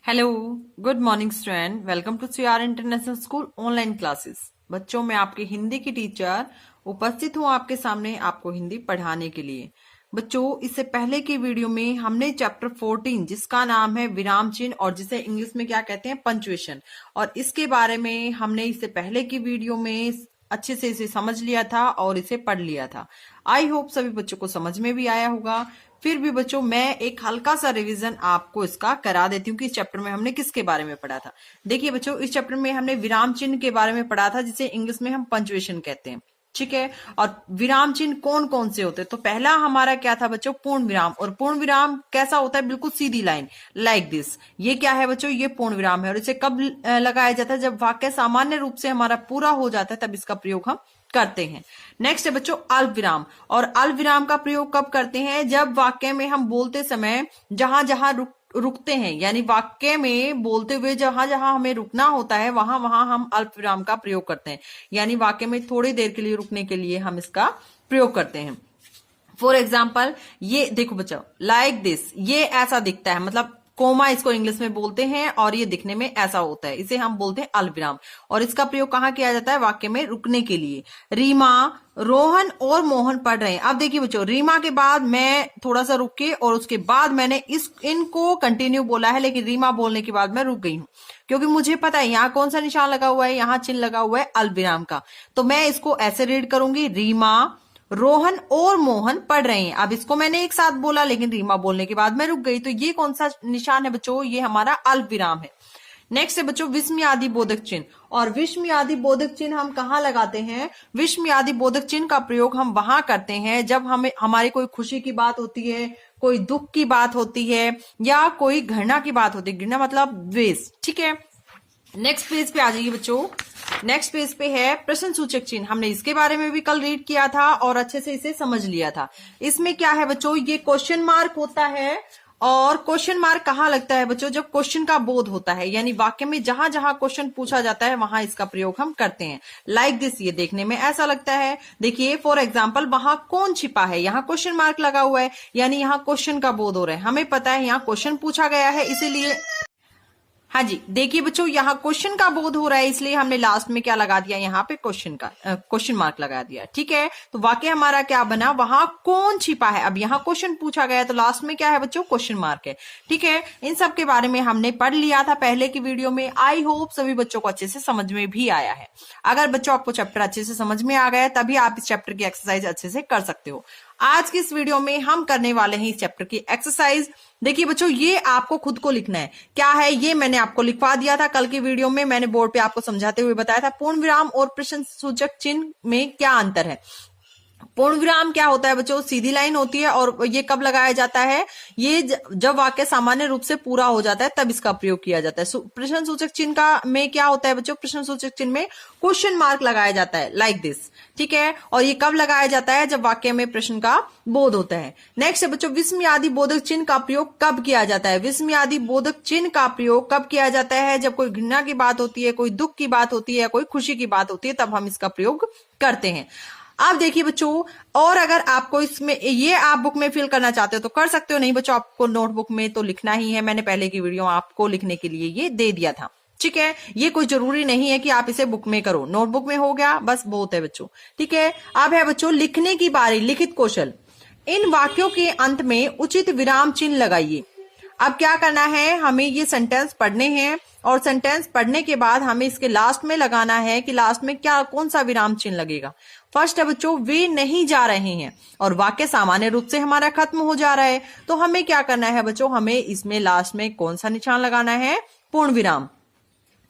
Hello, good morning student. Welcome to CR international school online classes. बच्चों, मैं आपकी हिंदी की टीचर उपस्थित हूँ आपके सामने आपको हिंदी पढ़ाने के लिए। बच्चों, इससे पहले की वीडियो में हमने चैप्टर 14 जिसका नाम है विराम चिन्ह और जिसे इंग्लिश में क्या कहते हैं पंक्चुएशन, और इसके बारे में हमने इससे पहले की वीडियो में अच्छे से इसे समझ लिया था और इसे पढ़ लिया था। आई होप सभी बच्चों को समझ में भी आया होगा। फिर भी बच्चों, मैं एक हल्का सा रिवीजन आपको इसका करा देती हूँ कि इस चैप्टर में हमने किसके बारे में पढ़ा था। देखिए बच्चों, इस चैप्टर में हमने विराम चिन्ह के बारे में पढ़ा था जिसे इंग्लिश में हम पंक्चुएशन कहते हैं। ठीक है, और विराम चिन्ह कौन कौन से होते हैं? तो पहला हमारा क्या था बच्चों? पूर्ण विराम। और पूर्ण विराम कैसा होता है? बिल्कुल सीधी लाइन, लाइक दिस। ये क्या है बच्चों? ये पूर्ण विराम है। और इसे कब लगाया जाता है? जब वाक्य सामान्य रूप से हमारा पूरा हो जाता है, तब इसका प्रयोग हम करते हैं। नेक्स्ट है बच्चों अल्प विराम। और अल्प विराम का प्रयोग कब करते हैं? जब वाक्य में हम बोलते समय जहां जहां रुकते हैं, यानी वाक्य में बोलते हुए जहां जहां हमें रुकना होता है वहां वहां हम अल्प विराम का प्रयोग करते हैं। यानी वाक्य में थोड़ी देर के लिए रुकने के लिए हम इसका प्रयोग करते हैं। फॉर एग्जाम्पल, ये देखो बच्चों, लाइक दिस, ये ऐसा दिखता है, मतलब कोमा इसको इंग्लिश में बोलते हैं और ये दिखने में ऐसा होता है, इसे हम बोलते हैं अल्पविराम। और इसका प्रयोग कहाँ किया जाता है? वाक्य में रुकने के लिए। रीमा, रोहन और मोहन पढ़ रहे हैं। अब देखिए बच्चों, रीमा के बाद मैं थोड़ा सा रुक के और उसके बाद मैंने इनको कंटिन्यू बोला है, लेकिन रीमा बोलने के बाद मैं रुक गई हूं क्योंकि मुझे पता है यहाँ कौन सा निशान लगा हुआ है, यहाँ चिन्ह लगा हुआ है अल्पविराम का। तो मैं इसको ऐसे रीड करूंगी, रीमा, रोहन और मोहन पढ़ रहे हैं। अब इसको मैंने एक साथ बोला, लेकिन रीमा बोलने के बाद मैं रुक गई। तो ये कौन सा निशान है बच्चों? ये हमारा अल्प विराम है। नेक्स्ट है बच्चों विस्मय आदि बोधक चिन्ह। और विस्मय आदि बोधक चिन्ह हम कहाँ लगाते हैं? विस्मय आदि बोधक चिन्ह का प्रयोग हम वहां करते हैं जब हमें हमारी कोई खुशी की बात होती है, कोई दुख की बात होती है, या कोई घृणा की बात होती है। घृणा मतलब द्वेष। ठीक है, नेक्स्ट पेज पे आ जाइए बच्चों। नेक्स्ट पेज पे है प्रश्न सूचक चिन्ह। हमने इसके बारे में भी कल रीड किया था और अच्छे से इसे समझ लिया था। इसमें क्या है बच्चों? ये क्वेश्चन मार्क होता है। और क्वेश्चन मार्क कहाँ लगता है बच्चों? जब क्वेश्चन का बोध होता है, यानी वाक्य में जहां जहां क्वेश्चन पूछा जाता है वहां इसका प्रयोग हम करते हैं। लाइक दिस, ये देखने में ऐसा लगता है। देखिए फॉर एग्जाम्पल, वहां कौन छिपा है? यहाँ क्वेश्चन मार्क लगा हुआ है, यानी यहाँ क्वेश्चन का बोध हो रहा है। हमें पता है यहाँ क्वेश्चन पूछा गया है, इसीलिए हाँ जी, देखिए बच्चों, यहाँ क्वेश्चन का बोध हो रहा है, इसलिए हमने लास्ट में क्या लगा दिया? यहाँ पे क्वेश्चन मार्क लगा दिया। ठीक है, तो वाक्य हमारा क्या बना? वहां कौन छिपा है। अब यहाँ क्वेश्चन पूछा गया है, तो लास्ट में क्या है बच्चों? क्वेश्चन मार्क है। ठीक है, इन सब के बारे में हमने पढ़ लिया था पहले की वीडियो में। आई होप सभी बच्चों को अच्छे से समझ में भी आया है। अगर बच्चों आपको चैप्टर अच्छे से समझ में आ गया तभी आप इस चैप्टर की एक्सरसाइज अच्छे से कर सकते हो। आज की इस वीडियो में हम करने वाले हैं इस चैप्टर की एक्सरसाइज। देखिए बच्चों, ये आपको खुद को लिखना है। क्या है ये? मैंने आपको लिखवा दिया था कल की वीडियो में, मैंने बोर्ड पे आपको समझाते हुए बताया था पूर्ण विराम और प्रश्न सूचक चिन्ह में क्या अंतर है। पूर्ण विराम क्या होता है बच्चों? सीधी लाइन होती है। और ये कब लगाया जाता है? ये जब वाक्य सामान्य रूप से पूरा हो जाता है तब इसका प्रयोग किया जाता है। प्रश्न सूचक चिन्ह का में क्या होता है बच्चों? प्रश्न सूचक चिन्ह में क्वेश्चन मार्क लगाया जाता है, लाइक दिस। ठीक है, और ये कब लगाया जाता है? जब वाक्य में प्रश्न का बोध होता है। नेक्स्ट है बच्चों विस्मय आदि बोधक चिन्ह का प्रयोग कब किया जाता है? विस्मय आदि बोधक चिन्ह का प्रयोग कब किया जाता है? जब कोई घृणा की बात होती है, कोई दुख की बात होती है, कोई खुशी की बात होती है, तब हम इसका प्रयोग करते हैं। आप देखिए बच्चों, और अगर आपको इसमें ये आप बुक में फिल करना चाहते हो तो कर सकते हो, नहीं बच्चों आपको नोटबुक में तो लिखना ही है। मैंने पहले की वीडियो आपको लिखने के लिए ये दे दिया था। ठीक है, ये कोई जरूरी नहीं है कि आप इसे बुक में करो, नोटबुक में हो गया बस, बहुत है बच्चों। ठीक है, अब है बच्चों लिखने की बारी, लिखित कौशल। इन वाक्यों के अंत में उचित विराम चिन्ह लगाइए। अब क्या करना है? हमें ये सेंटेंस पढ़ने हैं और सेंटेंस पढ़ने के बाद हमें इसके लास्ट में लगाना है कि लास्ट में क्या कौन सा विराम चिन्ह लगेगा। फर्स्ट है बच्चों वे नहीं जा रहे हैं, और वाक्य सामान्य रूप से हमारा खत्म हो जा रहा है। तो हमें क्या करना है बच्चों? हमें इसमें लास्ट में कौन सा निशान लगाना है? पूर्ण विराम।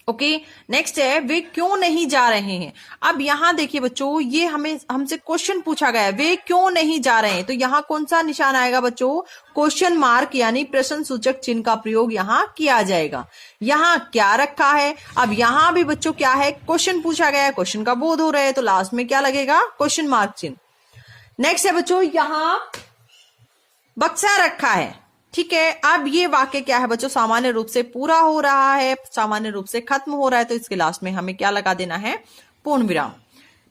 ओके, नेक्स्ट है वे क्यों नहीं जा रहे हैं। अब यहां देखिए बच्चों, ये हमसे क्वेश्चन पूछा गया है, वे क्यों नहीं जा रहे हैं। तो यहां कौन सा निशान आएगा बच्चों? क्वेश्चन मार्क, यानी प्रश्न सूचक चिन्ह का प्रयोग यहां किया जाएगा। यहां क्या रखा है? अब यहां भी बच्चों क्या है? क्वेश्चन पूछा गया है, क्वेश्चन का बोध हो रहा है, तो लास्ट में क्या लगेगा? क्वेश्चन मार्क चिन्ह। नेक्स्ट है बच्चों यहां बक्सा रखा है। ठीक है, अब ये वाक्य क्या है बच्चों? सामान्य रूप से पूरा हो रहा है, सामान्य रूप से खत्म हो रहा है, तो इसके लास्ट में हमें क्या लगा देना है? पूर्ण विराम।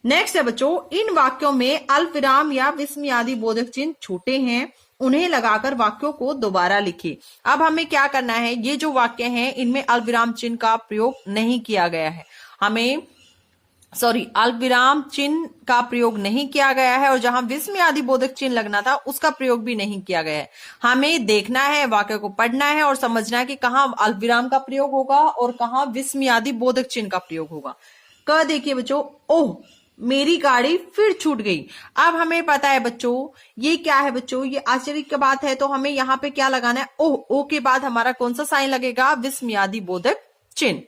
नेक्स्ट है बच्चों इन वाक्यों में अल्प विराम या विस्मय आदि बोधक चिन्ह छूटे हैं उन्हें लगाकर वाक्यों को दोबारा लिखिए। अब हमें क्या करना है, ये जो वाक्य हैं इनमें अल्पविराम चिन्ह का प्रयोग नहीं किया गया है, अल्पविराम चिन्ह का प्रयोग नहीं किया गया है, और जहां विस्मयादि बोधक चिन्ह लगना था उसका प्रयोग भी नहीं किया गया है। हमें देखना है, वाक्य को पढ़ना है और समझना है कि कहां अल्पविराम का प्रयोग होगा और कहां विस्मयादि बोधक चिन्ह का प्रयोग होगा। क देखिए बच्चों, ओह मेरी गाड़ी फिर छूट गई। अब हमें पता है बच्चों ये क्या है बच्चों, ये आश्चर्य की बात है, तो हमें यहाँ पे क्या लगाना है, ओह, ओ के बाद हमारा कौन सा साइन लगेगा, विस्मयादि बोधक चिन्ह।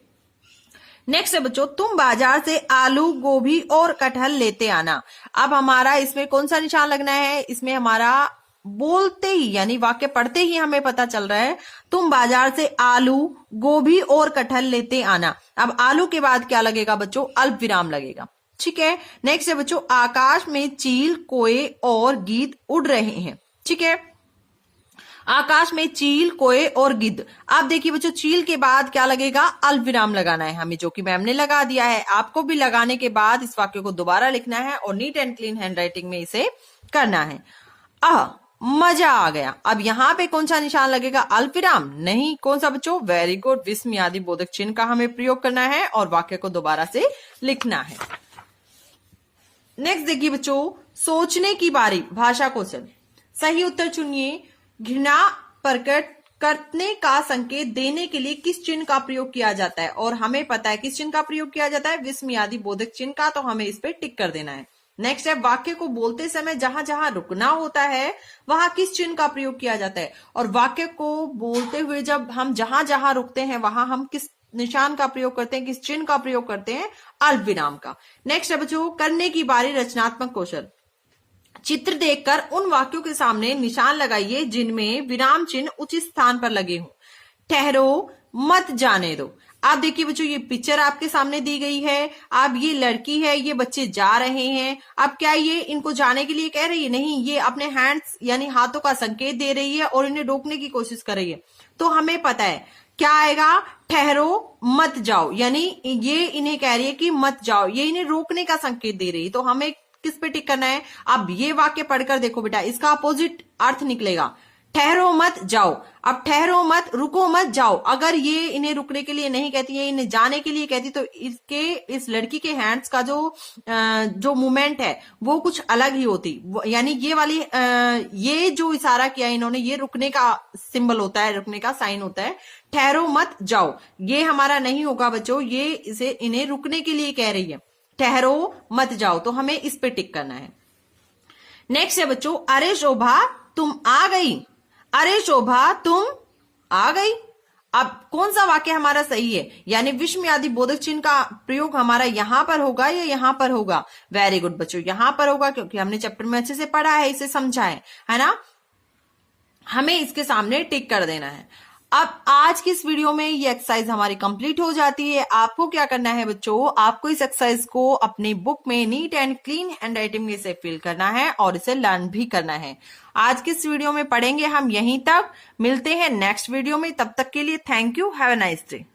नेक्स्ट है बच्चों, तुम बाजार से आलू, गोभी और कटहल लेते आना। अब हमारा इसमें कौन सा निशान लगना है, इसमें हमारा बोलते ही यानी वाक्य पढ़ते ही हमें पता चल रहा है, तुम बाजार से आलू, गोभी और कटहल लेते आना। अब आलू के बाद क्या लगेगा बच्चों, अल्प विराम लगेगा। ठीक है। नेक्स्ट है बच्चों, आकाश में चील, कोए और गिद्ध उड़ रहे हैं। ठीक है, आकाश में चील, कोए और गिद्ध। आप देखिए बच्चों, चील के बाद क्या लगेगा, अल्प विराम लगाना है हमें, जो कि मैम ने लगा दिया है। आपको भी लगाने के बाद इस वाक्य को दोबारा लिखना है और नीट एंड क्लीन हैंडराइटिंग में इसे करना है। मजा आ गया। अब यहाँ पे कौन सा निशान लगेगा, अल्प विराम नहीं, कौन सा बच्चों, वेरी गुड, विस्मयादि बोधक चिन्ह का हमें प्रयोग करना है और वाक्य को दोबारा से लिखना है। नेक्स्ट देखिए बच्चों, सोचने की बारी, भाषा कौशल। सही उत्तर चुनिए। घृणा प्रकट करने का संकेत देने के लिए किस चिन्ह का प्रयोग किया जाता है, और हमें पता है किस चिन्ह का प्रयोग किया जाता है, विस्मयादि बोधक चिन्ह का, तो हमें इस पे टिक कर देना है। नेक्स्ट है, वाक्य को बोलते समय जहां जहां रुकना होता है वहां किस चिन्ह का प्रयोग किया जाता है, और वाक्य को बोलते हुए जब हम जहां जहां रुकते हैं वहां हम किस निशान का प्रयोग करते हैं, किस चिन्ह का प्रयोग करते हैं, अल्प विराम का। नेक्स्ट है बच्चों, करने की बारी, रचनात्मक कौशल। चित्र देखकर उन वाक्यों के सामने निशान लगाइए जिनमें विराम चिन्ह उचित स्थान पर लगे हों। ठहरो, मत जाने दो। आप देखिए बच्चों, ये पिक्चर आपके सामने दी गई है। अब ये लड़की है, ये बच्चे जा रहे हैं। अब क्या ये इनको जाने के लिए कह रही है, नहीं, ये अपने हैंड्स यानी हाथों का संकेत दे रही है और इन्हें रोकने की कोशिश कर रही है। तो हमें पता है क्या आएगा, ठहरो, मत जाओ, यानी ये इन्हें कह रही है कि मत जाओ, ये इन्हें रोकने का संकेत दे रही है। तो हमें किस पे टिक करना है, अब ये वाक्य पढ़कर देखो बेटा, इसका अपोजिट अर्थ निकलेगा, ठहरो मत जाओ। अब ठहरो मत, रुको मत, जाओ, अगर ये इन्हें रुकने के लिए नहीं कहती है, इन्हें जाने के लिए कहती, तो इस लड़की के हैंड्स का जो मूवमेंट है वो कुछ अलग ही होती, यानी ये वाली ये जो इशारा किया इन्होंने, ये रुकने का सिंबल होता है, रुकने का साइन होता है। ठहरो मत जाओ, ये हमारा नहीं होगा बच्चों, ये इन्हें रुकने के लिए कह रही है, ठहरो मत जाओ, तो हमें इस पे टिक करना है। नेक्स्ट है बच्चों, अरे शोभा तुम आ गई। अरे शोभा तुम आ गई। अब कौन सा वाक्य हमारा सही है, यानी विस्मयादि बोधक चिन्ह का प्रयोग हमारा यहां पर होगा या यहां पर होगा, वेरी गुड बच्चों, यहां पर होगा, क्योंकि हमने चैप्टर में अच्छे से पढ़ा है, इसे समझा है ना। हमें इसके सामने टिक कर देना है। अब आज की इस वीडियो में ये एक्सरसाइज हमारी कंप्लीट हो जाती है। आपको क्या करना है बच्चों, आपको इस एक्सरसाइज को अपनी बुक में नीट एंड क्लीन हैंडराइटिंग में इसे फिल करना है और इसे लर्न भी करना है। आज की इस वीडियो में पढ़ेंगे हम यहीं तक, मिलते हैं नेक्स्ट वीडियो में, तब तक के लिए thank you, have a nice day.